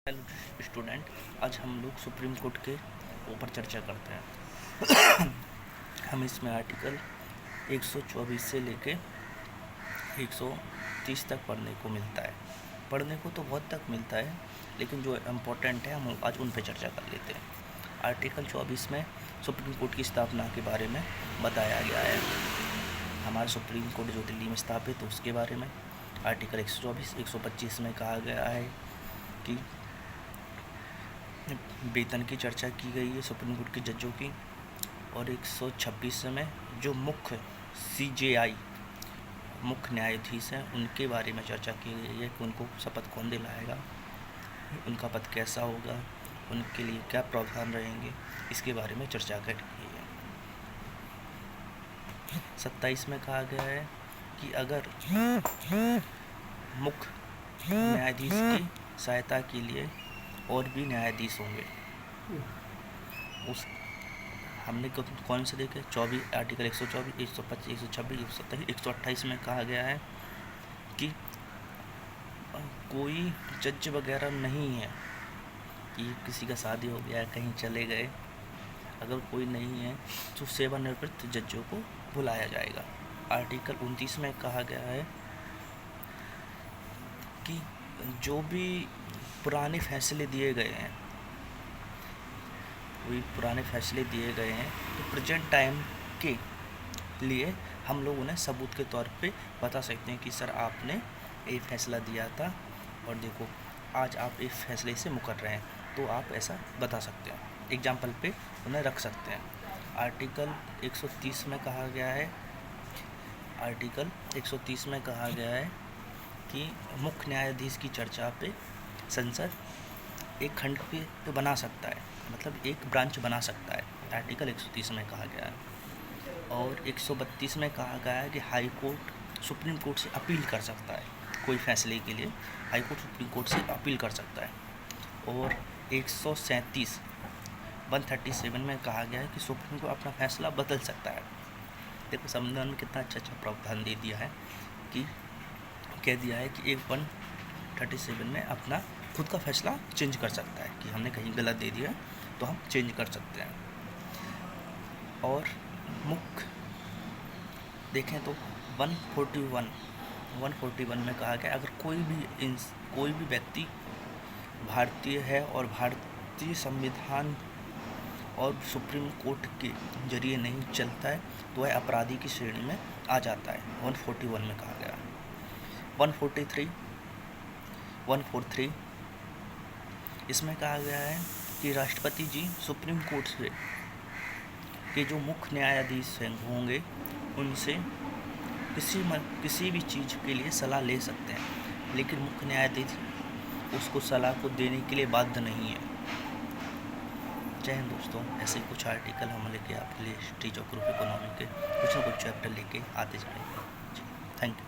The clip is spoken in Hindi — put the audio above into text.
हेलो स्टूडेंट, आज हम लोग सुप्रीम कोर्ट के ऊपर चर्चा करते हैं। हम इसमें आर्टिकल 124 से लेके 130 तक पढ़ने को मिलता है। पढ़ने को तो बहुत तक मिलता है, लेकिन जो इम्पोर्टेंट है हम आज उन पे चर्चा कर लेते हैं। आर्टिकल 24 में सुप्रीम कोर्ट की स्थापना के बारे में बताया गया है। हमारा सुप्रीम कोर्ट जो दिल्ली में स्थापित है उसके बारे में। आर्टिकल 124 125 में कहा गया है कि वेतन की चर्चा की गई है सुप्रीम कोर्ट के जजों की। और 126 में जो मुख्य CJI मुख्य न्यायाधीश हैं उनके बारे में चर्चा की गई है कि उनको शपथ कौन दिलाएगा, उनका पद कैसा होगा, उनके लिए क्या प्रावधान रहेंगे, इसके बारे में चर्चा कर गई है। 27 में कहा गया है कि अगर मुख्य न्यायाधीश की सहायता के लिए और भी न्यायाधीश होंगे, उस हमने कौन से देखे 24 आर्टिकल 124 125 126 127 128 में कहा गया है कि कोई जज वगैरह नहीं है कि किसी का शादी हो गया, कहीं चले गए, अगर कोई नहीं है तो सेवानिवृत्त जजों को बुलाया जाएगा। आर्टिकल 29 में कहा गया है कि जो भी पुराने फैसले दिए गए हैं, तो प्रेजेंट टाइम के लिए हम लोग उन्हें सबूत के तौर पे बता सकते हैं कि सर आपने ये फैसला दिया था और देखो आज आप इस फैसले से मुकर रहे हैं, तो आप ऐसा बता सकते हैं, एग्जाम्पल पे उन्हें रख सकते हैं। आर्टिकल 130 में कहा गया है कि मुख्य न्यायाधीश की चर्चा पे संसद एक खंड पे बना सकता है, मतलब एक ब्रांच बना सकता है। आर्टिकल 130 में कहा गया है। और 132 में कहा गया है कि हाई कोर्ट सुप्रीम कोर्ट से अपील कर सकता है, कोई फैसले के लिए हाई कोर्ट सुप्रीम कोर्ट से अपील कर सकता है। और 137 137 में कहा गया है कि सुप्रीम कोर्ट अपना फैसला बदल सकता है। देखो संविधान में कितना अच्छा प्रावधान दे दिया है कि कह दिया है कि 137 में अपना खुद का फैसला चेंज कर सकता है कि हमने कहीं गलत दे दिया तो हम चेंज कर सकते हैं। और मुख्य देखें तो 141 में कहा गया अगर कोई भी व्यक्ति भारतीय है और भारतीय संविधान और सुप्रीम कोर्ट के जरिए नहीं चलता है तो वह अपराधी की श्रेणी में आ जाता है। 141 में कहा गया। 143 इसमें कहा गया है कि राष्ट्रपति जी सुप्रीम कोर्ट से के जो मुख्य न्यायाधीश होंगे उनसे किसी भी चीज़ के लिए सलाह ले सकते हैं, लेकिन मुख्य न्यायाधीश उसको सलाह को देने के लिए बाध्य नहीं है। जय हिंद दोस्तों, ऐसे कुछ आर्टिकल हम लेके आपके लिए हिस्ट्री, ज्योग्राफी, इकोनॉमी के कुछ ना कुछ चैप्टर लेके आते जाएंगे। Thank you.